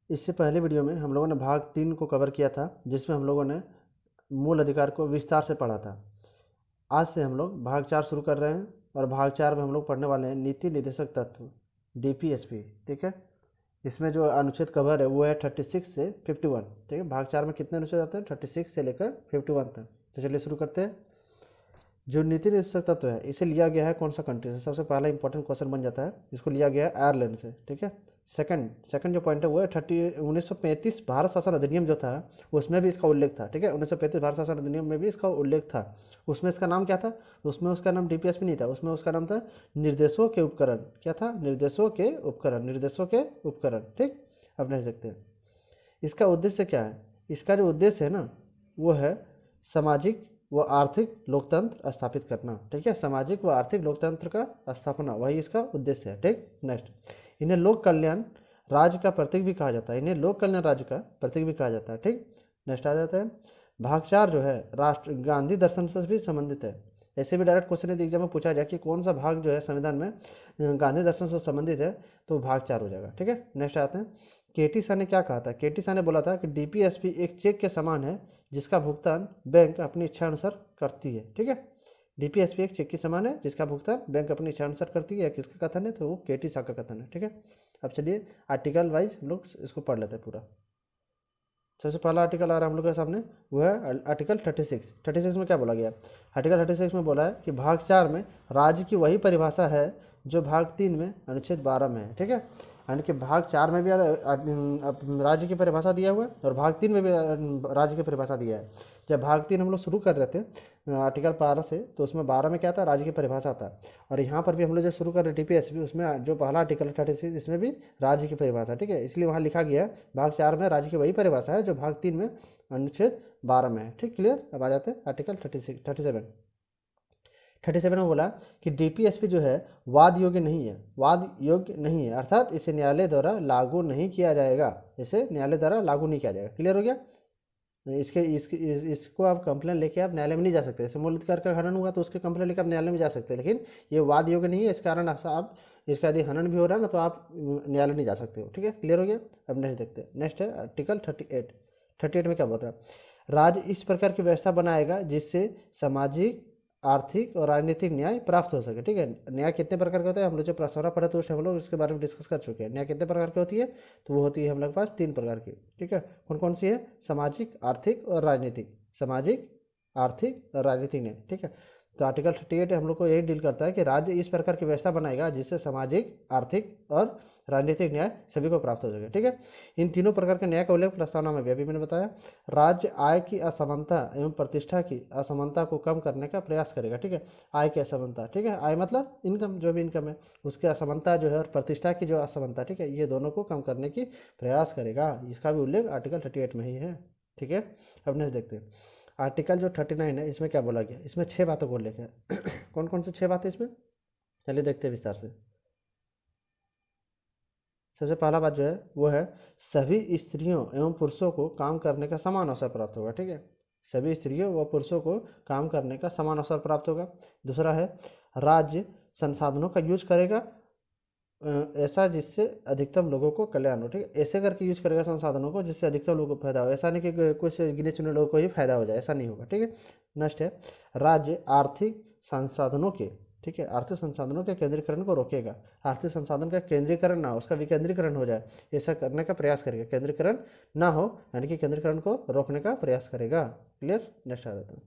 इससे पहले वीडियो में हम लोगों ने भाग 3 को कवर किया था, जिसमें हम लोगों ने मूल अधिकार को विस्तार से पढ़ा था। आज से हम लोग भाग 4 शुरू कर रहे हैं और भाग 4 में हम लोग पढ़ने वाले हैं नीति निर्देशक तत्व, डीपीएसपी। ठीक है, इसमें जो अनुच्छेद कवर है वो है 36 से 51। ठीक है, भाग 4 में कितने अनुच्छेद आते हैं? 36 से लेकर 51 तक। तो चलिए शुरू करते हैं। जो नीति निर्देशक तत्व है इसे लिया गया है कौन सा कंट्री से? सबसे पहला इंपॉर्टेंट क्वेश्चन बन जाता है, इसको लिया गया है आयरलैंड से। ठीक है, सेकंड जो पॉइंट है वो है 1935 भारत शासन अधिनियम जो था उसमें भी इसका उल्लेख था। ठीक है, 1935 भारत शासन अधिनियम में भी इसका उल्लेख था। उसमें इसका नाम क्या था? उसमें उसका नाम डीपीएसपी नहीं था, उसमें उसका नाम था निर्देशों के उपकरण। क्या था? निर्देशों के उपकरण, निर्देशों के उपकरण। ठीक, अब नेक्स्ट देखते हैं इसका उद्देश्य क्या है। इसका जो उद्देश्य है ना वो है सामाजिक व आर्थिक लोकतंत्र स्थापित करना। ठीक है, सामाजिक व आर्थिक लोकतंत्र का स्थापना, वही इसका उद्देश्य है। ठीक, नेक्स्ट इन्हें लोक कल्याण राज्य का प्रतीक भी कहा जाता है। इन्हें लोक कल्याण राज्य का प्रतीक भी कहा जाता है। ठीक, नेक्स्ट आ जाता है भाग 4 जो है राष्ट्र गांधी दर्शन से भी संबंधित है। ऐसे भी डायरेक्ट क्वेश्चन यदि एग्जाम में पूछा जाए कि कौन सा भाग जो है संविधान में गांधी दर्शन से संबंधित है, तो भाग 4 हो जाएगा। ठीक है, नेक्स्ट आते हैं केटी शाह ने क्या कहा था। केटी शाह ने बोला था कि डीपीएसपी एक चेक के समान है जिसका भुगतान बैंक अपनी इच्छा अनुसार करती है। ठीक है, डीपीएसपी एक चेक के समान है जिसका भुगतान बैंक अपनी इच्छा अनुसार करती है। किसका कथन है? तो वो केटी शाह का कथन है। ठीक है, अब चलिए आर्टिकल वाइज हम लोग इसको पढ़ लेते हैं पूरा। सबसे पहला आर्टिकल आ रहा है हम लोग के सामने, वो है आर्टिकल 36। 36 में क्या बोला गया? आर्टिकल 36 में बोला है कि भाग 4 में राज्य की वही परिभाषा है जो भाग 3 में अनुच्छेद 12 में है। ठीक है, यानी कि भाग 4 में भी राज्य की परिभाषा दिया हुआ है और भाग 3 में भी राज्य की परिभाषा दिया है। जब भाग 3 हम लोग शुरू कर रहे थे आर्टिकल 12 से, तो उसमें 12 में क्या था? राज्य की परिभाषा था। और यहाँ पर भी हम लोग जो शुरू कर रहे टीपीएसपी, उसमें जो पहला आर्टिकल 36 इसमें भी राज्य की परिभाषा। ठीक है, इसलिए वहाँ लिखा गया है भाग 4 में राज्य की वही परिभाषा है जो भाग 3 में अनुच्छेद 12 में है। ठीक, क्लियर। अब आ जाते हैं आर्टिकल 37 में बोला कि डीपीएसपी जो है वाद योग्य नहीं है। वाद योग्य नहीं है अर्थात इसे न्यायालय द्वारा लागू नहीं किया जाएगा। इसे न्यायालय द्वारा लागू नहीं किया जाएगा। क्लियर हो गया? इसको आप कंप्लेन लेके आप न्यायालय में नहीं जा सकते। जैसे मूल अधिकार का हनन हुआ तो उसके कंप्लेन लेकर आप न्यायालय में जा सकते हैं, लेकिन ये वाद योग्य नहीं है। इस कारण आप इसका यदि हनन भी हो रहा है ना तो आप न्यायालय नहीं जा सकते हो। ठीक है, क्लियर हो गया? अब नेक्स्ट देखते हैं। नेक्स्ट है आर्टिकल 38 में क्या बोल रहा है? राज्य इस प्रकार की व्यवस्था बनाएगा जिससे सामाजिक, आर्थिक और राजनीतिक न्याय प्राप्त हो सके। ठीक है, न्याय कितने प्रकार का होता है? हम लोग जो प्रस्तावना पढ़े तो हम लोग इसके बारे में डिस्कस कर चुके हैं। न्याय कितने प्रकार की होती है? तो वो होती है हम लोग के पास 3 प्रकार की। ठीक है, कौन कौन सी है? सामाजिक, आर्थिक और राजनीतिक। सामाजिक, आर्थिक और राजनीतिक न्याय। ठीक है, तो आर्टिकल 38 हम लोग को यही डील करता है कि राज्य इस प्रकार की व्यवस्था बनाएगा जिससे सामाजिक, आर्थिक और राजनीतिक न्याय सभी को प्राप्त हो सके। ठीक है, इन तीनों प्रकार के न्याय का उल्लेख प्रस्तावना में भी अभी मैंने बताया। राज्य आय की असमानता एवं प्रतिष्ठा की असमानता को कम करने का प्रयास करेगा। ठीक है, आय की असमानता। ठीक है, आय मतलब इनकम, जो भी इनकम है उसकी असमानता जो है और प्रतिष्ठा की जो असमानता, ठीक है, ये दोनों को कम करने की प्रयास करेगा। इसका भी उल्लेख आर्टिकल 38 में ही है। ठीक है, अब नेक्स्ट देखते हैं आर्टिकल जो 39 है इसमें क्या बोला गया। इसमें 6 बातों को उल्लेख है। कौन कौन सी 6 बातें इसमें? चलिए देखते हैं विस्तार से। सबसे पहला बात जो है वो है सभी स्त्रियों एवं पुरुषों को काम करने का समान अवसर प्राप्त होगा। ठीक है, सभी स्त्रियों व पुरुषों को काम करने का समान अवसर प्राप्त होगा। दूसरा है राज्य संसाधनों का यूज करेगा ऐसा जिससे अधिकतम लोगों को कल्याण हो। ठीक है, ऐसे करके यूज करेगा संसाधनों को जिससे अधिकतम लोगों को फायदा हो। ऐसा नहीं कि कुछ गिने चुने लोगों को ही फायदा हो जाए, ऐसा नहीं होगा। ठीक है, नेक्स्ट है राज्य आर्थिक संसाधनों के, ठीक है, आर्थिक संसाधनों के केंद्रीकरण को रोकेगा। आर्थिक संसाधन का केंद्रीकरण ना हो, उसका विकेंद्रीकरण हो जाए, ऐसा करने का प्रयास करेगा। केंद्रीकरण ना हो यानी कि केंद्रीकरण को रोकने का प्रयास करेगा। क्लियर, नेक्स्ट आ जाता है।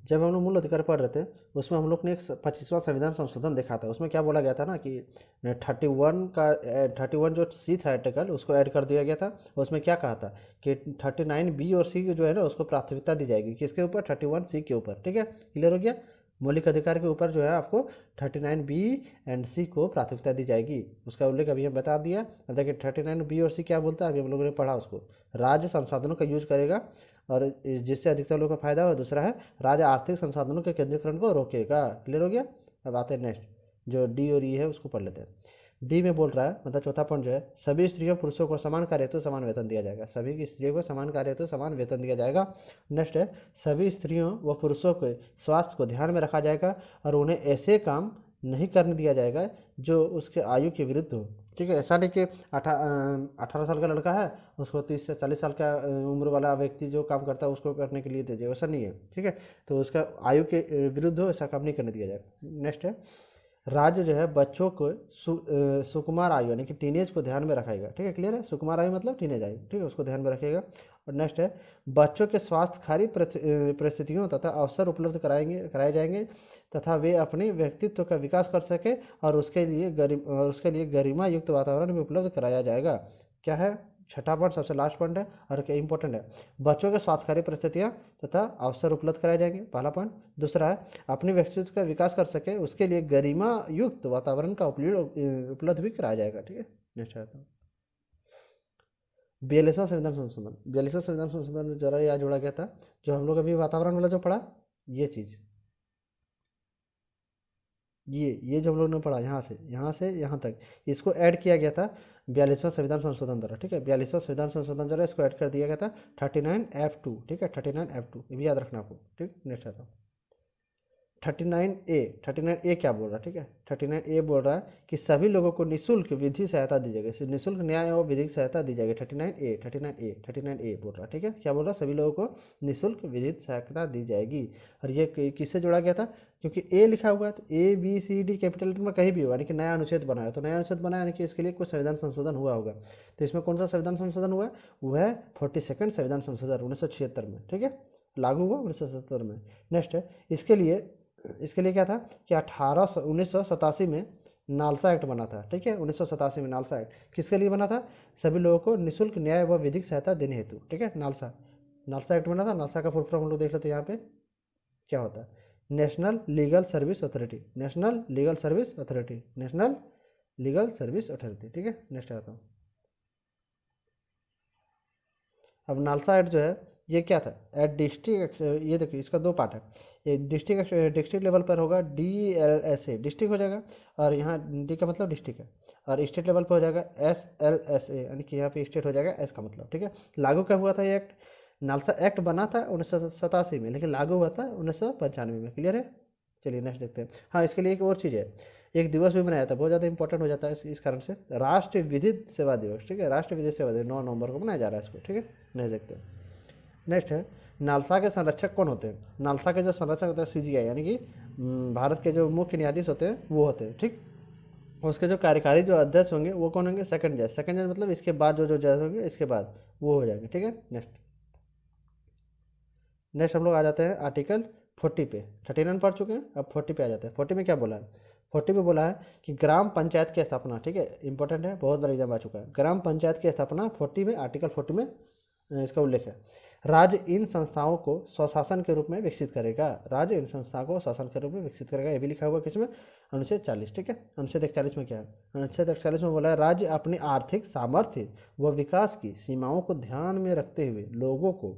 जब हम लोग मूल अधिकार पढ़ रहे थे उसमें हम लोग ने एक 25वां संविधान संशोधन देखा था। उसमें क्या बोला गया था ना कि 31 जो सी था आर्टिकल उसको ऐड कर दिया गया था। उसमें क्या कहा था कि 39 बी और सी जो है ना उसको प्राथमिकता दी जाएगी। किसके ऊपर? 31 सी के ऊपर। ठीक है, क्लियर हो गया? मौलिक अधिकार के ऊपर जो है आपको 39 बी एंड सी को प्राथमिकता दी जाएगी। उसका उल्लेख अभी हम बता दिया। अब देखिए 39 बी और सी क्या बोलता है, अभी हम लोगों ने पढ़ा उसको। राज्य संसाधनों का यूज करेगा और जिससे अधिकतर लोगों को फायदा हो। दूसरा है राज्य आर्थिक संसाधनों के केंद्रीकरण को रोकेगा। क्लियर हो गया? अब आते हैं नेक्स्ट, जो डी और ई है उसको पढ़ लेते हैं। डी में बोल रहा है, मतलब चौथा पॉइंट जो है सभी स्त्रियों पुरुषों को समान कार्य हेतु समान वेतन दिया जाएगा। सभी की स्त्रियों को समान कार्य हेतु समान वेतन दिया जाएगा। नेक्स्ट है सभी स्त्रियों व पुरुषों के स्वास्थ्य को ध्यान में रखा जाएगा और उन्हें ऐसे काम नहीं करने दिया जाएगा जो उसके आयु के विरुद्ध हो। ठीक है। ऐसा नहीं कि 18 साल का लड़का है, उसको 30 से 40 साल का उम्र वाला व्यक्ति जो काम करता है उसको करने के लिए दीजिए, वैसा नहीं है। ठीक है, तो उसका आयु के विरुद्ध हो ऐसा काम नहीं करने दिया जाएगा। नेक्स्ट है, राज्य जो है बच्चों को सुकुमार आयु यानी कि टीनेज को ध्यान में रखेगा। ठीक है, क्लियर है, सुकुमार आयु मतलब टीनेज आयु। ठीक है, उसको ध्यान में रखेगा। और नेक्स्ट है, बच्चों के स्वास्थ्यकारी परिस्थितियों तथा अवसर उपलब्ध कराए जाएंगे तथा वे अपने व्यक्तित्व का विकास कर सके और उसके लिए गरिमा युक्त वातावरण भी उपलब्ध कराया जाएगा। क्या है, छठा पॉइंट सबसे लास्ट पॉइंट है और क्या इंपॉर्टेंट है, बच्चों के स्वास्थ्यकारी परिस्थितियाँ तथा अवसर उपलब्ध कराए जाएंगे, पहला पॉइंट। दूसरा है, अपने व्यक्तित्व का विकास कर सके उसके लिए गरिमा युक्त वातावरण का उपलब्ध भी कराया जाएगा। ठीक है, नेक्स्ट आता हूँ 42वां संविधान संशोधन। 42वां संविधान संशोधन में जरा यह जोड़ा गया था जो हम लोग अभी वातावरण वाला जो पढ़ा, ये चीज़, ये जो हम लोग ने पढ़ा यहाँ से यहाँ तक, इसको ऐड किया गया था 42वां संविधान संशोधन द्वारा। ठीक है, 42वां संविधान संशोधन द्वारा इसको ऐड कर दिया गया था 39F2। ठीक है, 39F2 ये भी याद रखना आपको। ठीक, नेक्स्ट आता हूँ 39A क्या बोल रहा है। ठीक है, 39A बोल रहा है कि सभी लोगों को निःशुल्क विधि सहायता दी जाएगी, निःशुल्क न्याय और विधिक सहायता दी जाएगी। 39A बोल रहा है। ठीक है, क्या बोल रहा है, सभी लोगों को निःशुल्क विधिक सहायता दी जाएगी। और ये किससे जोड़ा गया था, क्योंकि ए लिखा हुआ है तो ABCD कैपिटल लेटर में कहीं भी हो यानी कि नया अनुच्छेद बना है, तो नया अनुच्छेद बना यानी कि इसके लिए कुछ संविधान संशोधन हुआ होगा। तो इसमें कौन सा संविधान संशोधन हुआ है, वो है 42वां संविधान संशोधन 1976 में। ठीक है, लागू हुआ 1977 में। नेक्स्ट है, इसके लिए क्या था कि 1987 में नालसा एक्ट बना था। ठीक है, 1987 में नालसा एक्ट किसके लिए बना था, सभी लोगों को निःशुल्क न्याय व विधिक सहायता देने हेतु। ठीक है, नालसा एक्ट बना था। नालसा का फुल फॉर्म हम लोग देख लेते हैं यहाँ पे क्या होता है, national legal service authority, national legal service authority, national legal service authority. ठीक है, नेक्स्ट आता हूँ। अब नालसा एक्ट जो है ये क्या था, एट डिस्ट्रिक्ट, ये देखिए इसका दो पार्ट है, ये डिस्ट्रिक्ट लेवल पर होगा DLSA, डिस्ट्रिक्ट हो जाएगा, और यहाँ डी का मतलब डिस्ट्रिक्ट है, और स्टेट लेवल पर हो जाएगा SLSA यानी कि यहाँ पे स्टेट हो जाएगा एस का मतलब। ठीक है, लागू कब हुआ था ये एक्ट, नालसा एक्ट बना था 1987 में लेकिन लागू हुआ था 1995 में। क्लियर है, चलिए नेक्स्ट देखते हैं। हाँ, इसके लिए एक और चीज़ है, एक दिवस भी मनाया था, बहुत ज़्यादा इंपॉर्टेंट हो जाता है इस कारण से, राष्ट्रीय विधिक सेवा दिवस। ठीक है, राष्ट्रीय विधिक सेवा दिवस 9 नवंबर को मनाया जा रहा है इसको। ठीक है, नेक्स्ट देखते हैं। नेक्स्ट है, नालसा के संरक्षक कौन होते हैं, नालसा के जो संरक्षक होते हैं CGI यानी कि भारत के जो मुख्य न्यायाधीश होते हैं वो होते हैं। ठीक, उसके जो कार्यकारी जो अध्यक्ष होंगे वो कौन होंगे, सेकंड जज मतलब इसके बाद जो जज होंगे इसके बाद वो हो जाएंगे। ठीक है, नेक्स्ट हम लोग आ जाते हैं आर्टिकल 40 पे। 39 पढ़ चुके हैं, अब 40 पे आ जाते हैं। 40 में क्या बोला है, 40 में बोला है कि ग्राम पंचायत की स्थापना। ठीक है, इंपॉर्टेंट है, बहुत बार एग्जाम आ चुका है। ग्राम पंचायत की स्थापना 40 में, आर्टिकल 40 में इसका उल्लेख है। राज्य इन संस्थाओं को स्वशासन के रूप में विकसित करेगा, राज्य इन संस्थाओं को शासन के रूप में विकसित करेगा, ये भी लिखा हुआ किसमें, अनुच्छेद 40। ठीक है, अनुच्छेद 41 में क्या है, अनुच्छेद 41 में बोला है राज्य अपनी आर्थिक सामर्थ्य व विकास की सीमाओं को ध्यान में रखते हुए लोगों को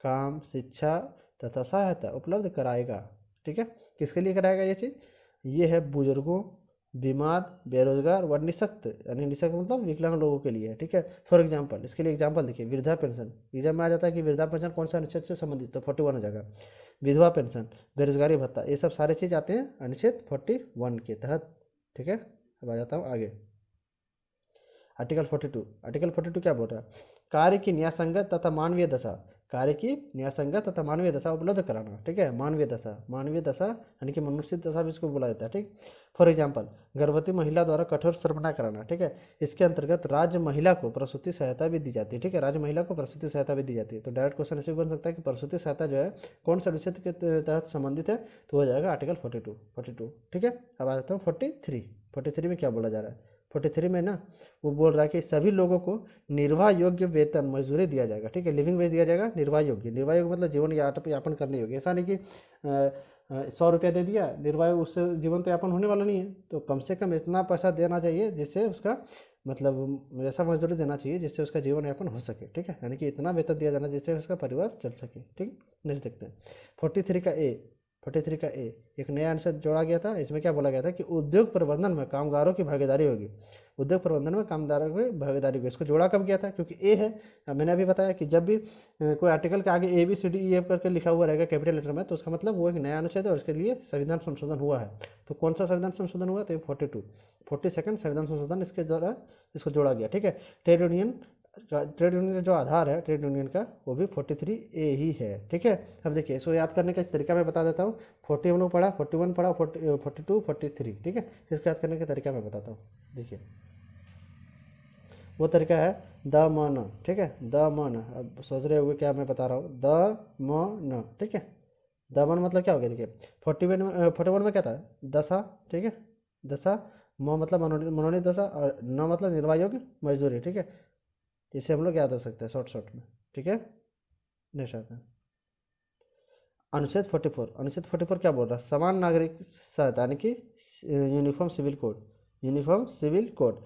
काम, शिक्षा तथा सहायता उपलब्ध कराएगा। ठीक है, किसके लिए कराएगा ये चीज़, ये है बुजुर्गों, बीमार, बेरोजगार व निःशक्त यानी निःशक्त मतलब विकलांग लोगों के लिए है। ठीक है, फॉर एग्जांपल, इसके लिए एग्जांपल देखिए, वृद्धा पेंशन, एग्जाम में आ जाता है कि वृद्धा पेंशन कौन सा अनुच्छेद से संबंधित, तो 41 हो जाएगा। विधवा पेंशन, बेरोजगारी भत्ता, ये सब सारे चीज़ आते हैं अनुच्छेद 41 के तहत। ठीक है, अब आ जाता हूँ आगे आर्टिकल 42। आर्टिकल 42 क्या बोल रहा है, कार्य की न्यायसंगत तथा मानवीय दशा, कार्य की न्यायसंगत तथा मानवीय दशा उपलब्ध कराना। ठीक है, मानवीय दशा यानी कि मनुष्य दशा भी इसको बोला जाता है। ठीक, फॉर एग्जांपल गर्भवती महिला द्वारा कठोर श्रम न कराना। ठीक है, इसके अंतर्गत राज्य महिला को प्रसूति सहायता भी दी जाती है। ठीक है, राज्य महिला को प्रसूति सहायता भी दी जाती है। तो डायरेक्ट क्वेश्चन ऐसे बन सकता है कि प्रसूति सहायता जो है कौन सा अनुच्छेद के तहत संबंधित है, तो हो जाएगा आर्टिकल 42। ठीक है, अब आ जाता हूँ 43 में क्या बोला जा रहा है, 43 में ना वो बोल रहा है कि सभी लोगों को निर्वाह योग्य वेतन मजदूरी दिया जाएगा। ठीक है, लिविंग वेज दिया जाएगा, निर्वाह योग्य मतलब जीवन यापन करने योग्य। ऐसा नहीं कि 100 रुपया दे दिया, निर्वाह उससे जीवन तो यापन होने वाला नहीं है, तो कम से कम इतना पैसा देना चाहिए जिससे उसका मतलब ऐसा मजदूरी देना चाहिए जिससे उसका जीवन यापन हो सके। ठीक है, यानी कि इतना वेतन दिया जाना जिससे उसका परिवार चल सके। ठीक, नेक्स्ट देखते हैं 43 का ए एक नया अनुच्छेद जोड़ा गया था। इसमें क्या बोला गया था कि उद्योग प्रबंधन में कामगारों की भागीदारी होगी, उद्योग प्रबंधन में कामगारों की भागीदारी होगी। इसको जोड़ा कब गया था, क्योंकि ए है, मैंने अभी बताया कि जब भी कोई आर्टिकल के आगे ABCDEF करके लिखा हुआ रहेगा कैपिटल लेटर में, तो उसका मतलब वो एक नया अनुच्छेद है और उसके लिए संविधान संशोधन हुआ है। तो कौन सा संविधान संशोधन हुआ, तो 42 42 संविधान संशोधन इसके द्वारा इसको जोड़ा गया, ठीक है। ट्रेड यूनियन का जो आधार है ट्रेड यूनियन का वो भी 43A ही है, ठीक है। अब देखिए इसको याद करने का एक तरीका मैं बता देता हूँ। 40 हम लोग पढ़ा, 41 पढ़ा, 42, 43, ठीक है। इसको याद करने का तरीका मैं बताता हूँ। देखिए वो तरीका है द म न, ठीक है। द म न, अब सोच रहे होंगे क्या मैं बता रहा हूँ, द म न, ठीक है। द म न मतलब क्या हो गया, देखिए 41 में क्या था, दशा, ठीक है। दशा, म मतलब मनोनीत दशा, और न मतलब निर्वाह योग्य मजदूरी, ठीक है। इसे हम लोग याद रख सकते हैं शॉर्ट में, ठीक है। नेक्स्ट आता है अनुच्छेद 44। अनुच्छेद 44 क्या बोल रहा है, समान नागरिक संहिता यानी कि uniform civil code, uniform civil code.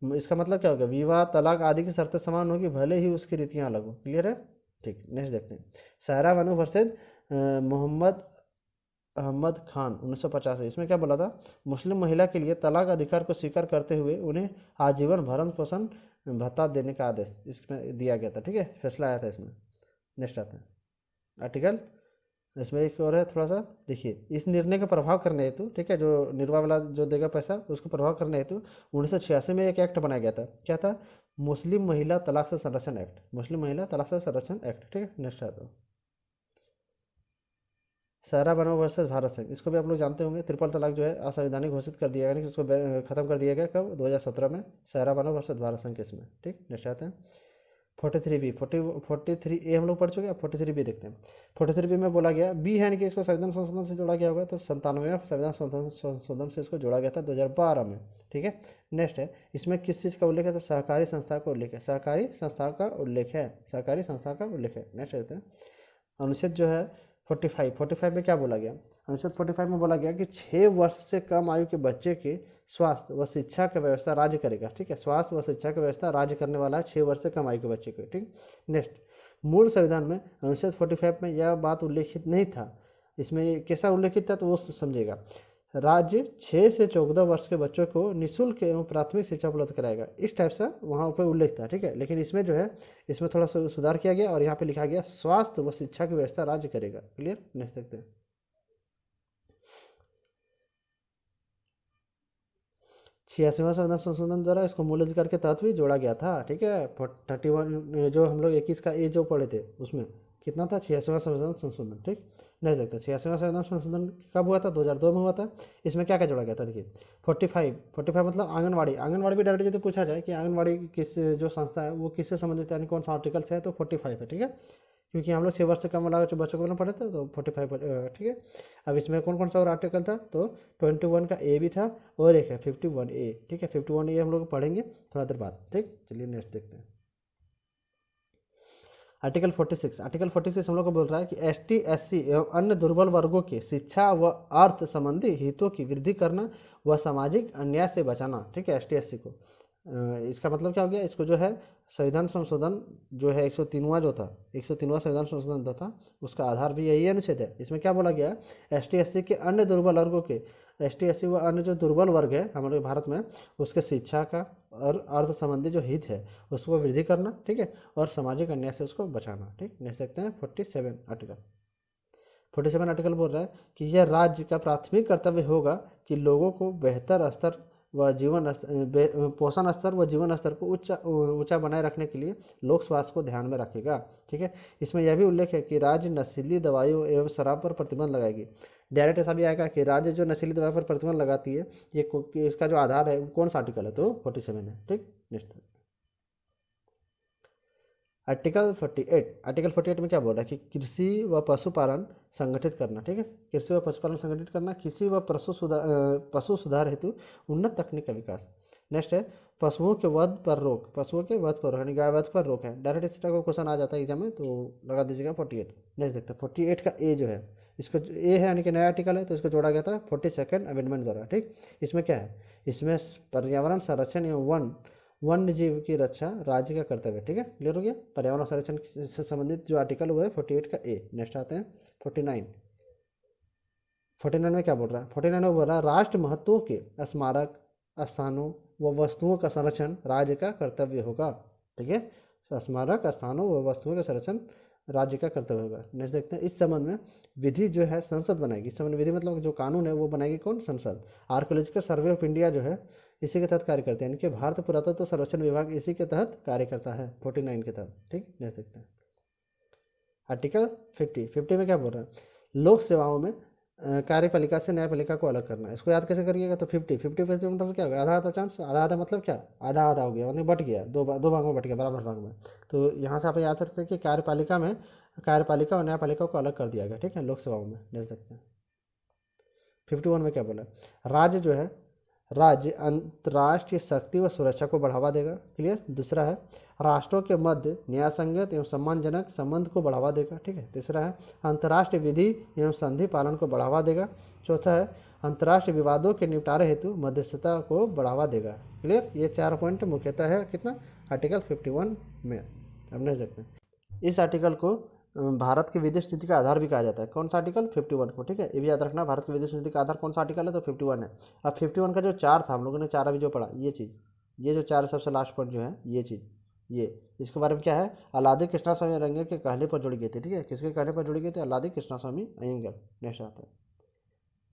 इसका मतलब क्या होगा, विवाह तलाक आदि की शर्तें समान होगी भले ही उसकी रीतियां अलग हो। क्लियर है, ठीक। नेक्स्ट देखते हैं सायरा बानो वर्सेज मोहम्मद अहमद खान 1985। इसमें क्या बोला था, मुस्लिम महिला के लिए तलाक अधिकार को स्वीकार करते हुए उन्हें आजीवन भरण पोषण भत्ता देने का आदेश इसमें दिया गया था, ठीक है। फैसला आया था इसमें। नेक्स्ट आता है आर्टिकल, इसमें एक और है थोड़ा सा, देखिए इस निर्णय का प्रभाव करने हेतु, ठीक है, जो निर्वाह वाला जो देगा पैसा उसको प्रभाव करने हेतु 1986 में एक एक्ट बनाया गया था। क्या था, मुस्लिम महिला तलाक से संरक्षण एक्ट, मुस्लिम महिला तलाक से संरक्षण एक्ट, ठीक है। नेक्स्ट आता है सारा बानो वर्सेस भारत संघ। इसको भी आप लोग जानते होंगे, ट्रिपल तलाक जो है असंवैधानिक घोषित कर दिया गया, यानी कि उसको खत्म कर दिया गया कब, 2017 में, सारा बानो वर्सेस भारत संघ केस में, ठीक। नेक्स्ट आते हैं 43B, 43A हम लोग पढ़ चुके हैं। 43B देखते हैं। 43B में बोला गया, बी है कि इसको संविधान संशोधन से जोड़ा गया होगा, तो 97वें संविधान संशोधन से इसको जोड़ा गया था 2012 में, ठीक है। नेक्स्ट है, इसमें किस चीज़ का उल्लेख है, तो सहकारी संस्था का उल्लेख है, सहकारी संस्था का उल्लेख है, सहकारी संस्था का उल्लेख है। नेक्स्ट रहते हैं अनुच्छेद जो है 45 में क्या बोला गया, अनुच्छेद 45 में बोला गया कि 6 वर्ष से कम आयु के बच्चे के स्वास्थ्य व शिक्षा की व्यवस्था राज्य करेगा, ठीक है। स्वास्थ्य व शिक्षा की व्यवस्था राज्य करने वाला है 6 वर्ष से कम आयु के बच्चे को, ठीक। नेक्स्ट, मूल संविधान में अनुच्छेद 45 में यह बात उल्लेखित नहीं था। इसमें कैसा उल्लेखित था तो वो समझेगा, राज्य 6 से 14 वर्ष के बच्चों को निःशुल्क एवं प्राथमिक शिक्षा उपलब्ध कराएगा, इस टाइप से वहाँ पर उल्लेख था, ठीक है। लेकिन इसमें जो है, इसमें थोड़ा सा सुधार किया गया और यहाँ पे लिखा गया स्वास्थ्य व शिक्षा की व्यवस्था राज्य करेगा। क्लियर, नेक्स्ट देखते हैं 86वां संविधान संशोधन द्वारा इसको मूल अधिकार के तहत भी जोड़ा गया था, ठीक है। 31 जो हम लोग 21 का ए जो पढ़े थे उसमें कितना था, 86वां संविधान संशोधन, ठीक। नहीं देखते 86वां संविधान संशोधन कब हुआ था, 2002 में हुआ था। इसमें क्या क्या जोड़ा गया था, देखिए 45 मतलब आंगनवाड़ी, आंगनवाड़ी भी डायरेक्ट यदि पूछा जाए कि आंगनवाड़ी किस जो संस्था है वो किससे संबंधित है, यानी कौन सा आर्टिकल से है, तो 45 है, ठीक है। क्योंकि हम लोग 6 वर्ष से कम वाला जो बच्चों को ना पढ़े थे तो 45, ठीक है। अब इसमें कौन कौन सा और आर्टिकल था, तो 21 का ए भी था और एक है 51A, ठीक है। 51A हम लोग पढ़ेंगे थोड़ा देर बाद, ठीक। चलिए नेक्स्ट देखते हैं आर्टिकल 46। आर्टिकल 46 हम लोग को बोल रहा है कि ST SC एवं अन्य दुर्बल वर्गों के शिक्षा व अर्थ संबंधी हितों की वृद्धि करना व सामाजिक अन्याय से बचाना, ठीक है। ST SC को इसका मतलब क्या हो गया, इसको जो है संविधान संशोधन जो है 103वां जो था, 103वां संविधान संशोधन जो था उसका आधार भी यही अनुच्छेद है। इसमें क्या बोला गया, ST SC के अन्य दुर्बल वर्गों के, ST SC व अन्य जो दुर्बल वर्ग है हमारे भारत में, उसके शिक्षा का और अर्थ संबंधी जो हित है उसको वृद्धि करना, ठीक है, और सामाजिक अन्याय से उसको बचाना, ठीक। नेक्स्ट देखते हैं 47 आर्टिकल। 47 आर्टिकल बोल रहा है कि यह राज्य का प्राथमिक कर्तव्य होगा कि लोगों को बेहतर स्तर व जीवन पोषण स्तर व जीवन स्तर को ऊंचा बनाए रखने के लिए लोक स्वास्थ्य को ध्यान में रखेगा, ठीक है। इसमें यह भी उल्लेख है कि राज्य नशीली दवाइयों एवं शराब पर प्रतिबंध लगाएगी। डायरेक्ट ऐसा भी आएगा कि राज्य जो नशीली दवाई पर प्रतिबंध लगाती है, ये इसका जो आधार है कौन सा आर्टिकल है, तो 47 है, ठीक। Next article 48। आर्टिकल 48 में क्या बोल रहा है कि कृषि व पशुपालन संगठित करना, ठीक है। कृषि व पशुपालन संगठित करना, कृषि व पशु सुधार हेतु उन्नत तकनीक का विकास। नेक्स्ट है पशुओं के वध पर रोक, पशुओं के वध पर यानी गाय वध पर रोक है। डायरेक्ट इस तरह का क्वेश्चन आ जाता है एग्जाम में, तो लगा दीजिएगा 48। नेक्स्ट देखते हैं 48 का ए जो है, इसको ए है यानी कि नया आर्टिकल है, तो इसको जोड़ा गया था 42nd अमेंडमेंट द्वारा, ठीक। इसमें क्या है, इसमें पर्यावरण संरक्षण एवं वन्य जीव की रक्षा राज्य का कर्तव्य है, ठीक है। क्लियर हो गया, पर्यावरण संरक्षण से संबंधित जो आर्टिकल हुआ है 48 का ए। नेक्स्ट आते हैं 49। 49 में क्या बोल रहा है, 49 में बोल रहा है राष्ट्र महत्वों के स्मारक स्थानों व वस्तुओं का संरक्षण राज्य का कर्तव्य होगा, ठीक है। स्मारक स्थानों व वस्तुओं का संरक्षण राज्य का कर्तव्य होगा। नेक्स्ट देखते हैं इस संबंध में विधि जो है संसद बनाएगी। इस संबंध विधि मतलब जो कानून है वो बनाएगी कौन, संसद। आर्कोलॉजिकल सर्वे ऑफ इंडिया जो है इसी के तहत कार्य करते हैं, इनके भारत पुरातत्व सर्वेक्षण विभाग इसी के तहत कार्य करता है 49 के तहत। ठीक, देख सकते हैं। आर्टिकल 50 में क्या बोल रहा है, लोक सेवाओं में कार्यपालिका से न्यायपालिका को अलग करना। इसको याद कैसे करिएगा, तो 50 मतलब क्या होगा, आधा आधा चांस, आधा आधा मतलब क्या, आधा आधा हो गया, मतलब बट गया, दो भाग में बट गया, बराबर भाग में। तो यहाँ से आप याद रखते हैं कि कार्यपालिका और न्यायपालिका को अलग कर दिया गया। ठीक है, लोक सेवाओं में देख सकते हैं। 51 में क्या बोला, राज्य जो है, राज्य अंतर्राष्ट्रीय शक्ति व सुरक्षा को बढ़ावा देगा। क्लियर। दूसरा है, राष्ट्रों के मध्य न्यायसंगत एवं सम्मानजनक संबंध को बढ़ावा देगा। ठीक है। तीसरा है, अंतर्राष्ट्रीय विधि एवं संधि पालन को बढ़ावा देगा। चौथा है, अंतर्राष्ट्रीय विवादों के निपटारे हेतु मध्यस्थता को बढ़ावा देगा। क्लियर। ये 4 पॉइंट मुख्यतः है कितना, आर्टिकल 51 में। अब नहीं देखते इस आर्टिकल को भारत की विदेश नीति का आधार भी कहा जाता है। कौन सा आर्टिकल, 51 को। ठीक है, ये भी याद रखना, भारत की विदेश नीति का आधार कौन सा आर्टिकल है, तो 51 है। अब 51 का जो 4 था, हम लोगों ने 4 अभी जो पढ़ा, ये चीज़, ये जो 4 सबसे लास्ट पॉइंट जो है, ये चीज़, ये इसके बारे में क्या है, अलादी कृष्णास्वामी अयंगर के कहने पर जुड़ी गई थी। ठीक है, किसके कहने पर जुड़ी गई थी, अलादी कृष्णास्वामी अयंगर। नेक्स्ट आता है,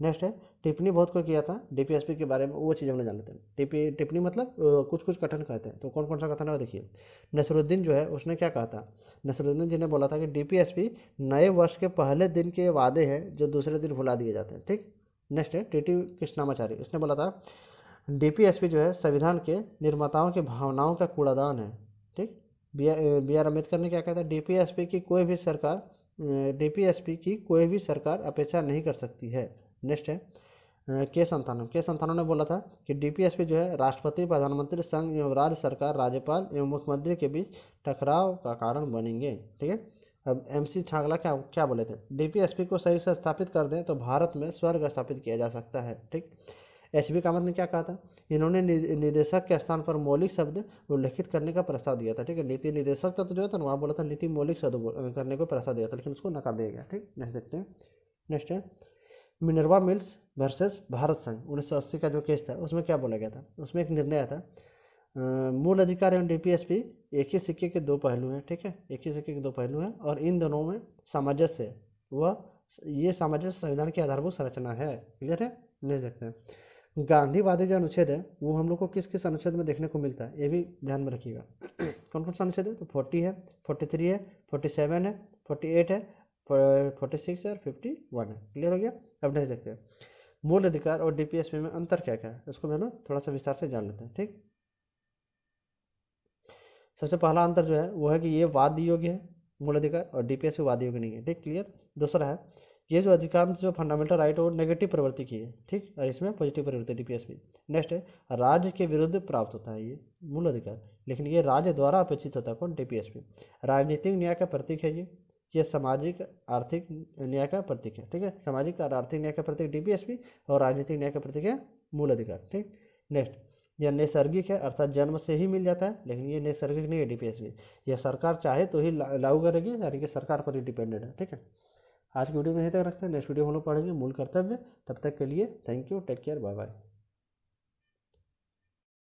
नेक्स्ट है, टिप्पणी बहुत को किया था डीपीएसपी के बारे में, वो चीज़ हमने जान लेते हैं। टिप्पणी मतलब कुछ कुछ कथन कहते हैं, तो कौन कौन सा कथन है वो देखिए। नसरुद्दीन जो है उसने क्या कहा था, नसरुद्दीन जी ने बोला था कि डीपीएसपी नए वर्ष के पहले दिन के वादे हैं जो दूसरे दिन भुला दिए जाते हैं। ठीक। नेक्स्ट है, टीटी कृष्णामाचारी, उसने बोला था डीपीएसपी जो है संविधान के निर्माताओं की भावनाओं का कूड़ादान है। ठीक। बी आर अम्बेडकर ने क्या कहा था, डीपीएसपी की कोई भी सरकार अपेक्षा नहीं कर सकती है। नेक्स्ट है, के संतानों ने बोला था कि डीपीएसपी जो है राष्ट्रपति, प्रधानमंत्री, संघ एवं राज्य सरकार, राज्यपाल एवं मुख्यमंत्री के बीच टकराव का कारण बनेंगे। ठीक है। अब एमसी छागला क्या क्या बोले थे, डीपीएसपी को सही से स्थापित कर दें तो भारत में स्वर्ग स्थापित किया जा सकता है। ठीक। एचबी कामत ने क्या कहा था, इन्होंने निदेशक के स्थान पर मौलिक शब्द उल्लेखित करने का प्रस्ताव दिया था। ठीक है, नीति निदेशक तत्व जो था वहाँ बोला था नीति मौलिक शब्द करने को प्रस्ताव दिया था, लेकिन उसको नकार दिया गया। ठीक। नेक्स्ट देखते हैं। नेक्स्ट है, मिनर्वा मिल्स वर्सेस भारत संघ 1980 का जो केस था, उसमें क्या बोला गया था, उसमें एक निर्णय आया था, मूल अधिकार एवं डीपीएसपी एक ही सिक्के के दो पहलू हैं। ठीक है, एक ही सिक्के के दो पहलू हैं और इन दोनों में सामंजस्य है, वह ये सामंजस्य संविधान की आधारभूत संरचना है। क्लियर है, ले सकते हैं। गांधीवादी जो अनुच्छेद है वो हम लोग को किस किस अनुच्छेद में देखने को मिलता है, ये भी ध्यान में रखिएगा। कौन कौन सा अनुच्छेद है, तो 40 है, 43 है, 47 है, 48 है, 46 है और 51 है। क्लियर हो गया। अब नहीं देखते हैं मूल अधिकार और डीपीएसपी में अंतर क्या क्या है, इसको हम लोग थोड़ा सा विस्तार से जान लेते हैं। ठीक। सबसे पहला अंतर जो है वो है कि ये वाद योग्य है मूल अधिकार और डीपीएसपी वाद योग्य नहीं है। ठीक। क्लियर। दूसरा है, ये जो अधिकांश जो फंडामेंटल राइट वो नेगेटिव प्रवृत्ति की है। ठीक, और इसमें पॉजिटिव प्रवृत्ति डीपीएसपी। नेक्स्ट है, राज्य के विरुद्ध प्राप्त होता है ये मूल अधिकार, लेकिन ये राज्य द्वारा अपेक्षित होता है। कौन, डीपीएसपी। राजनीतिक न्याय का प्रतीक है ये सामाजिक आर्थिक न्याय का प्रतीक है। ठीक है, सामाजिक और आर्थिक न्याय का प्रतीक डीपीएसपी और राजनीतिक न्याय का प्रतीक है मूल अधिकार। ठीक। नेक्स्ट, यह नैसर्गिक है, अर्थात जन्म से ही मिल जाता है, लेकिन ये नैसर्गिक नहीं है डीपीएसपी, यह सरकार चाहे तो ही लागू करेगी, यानी कि सरकार पर ही डिपेंडेंट है। ठीक है, आज की वीडियो में यहीं तक रखते हैं, नेक्स्ट वीडियो हम लोग पढ़ेंगे मूल कर्तव्य। तब तक के लिए thank you, take care, bye bye.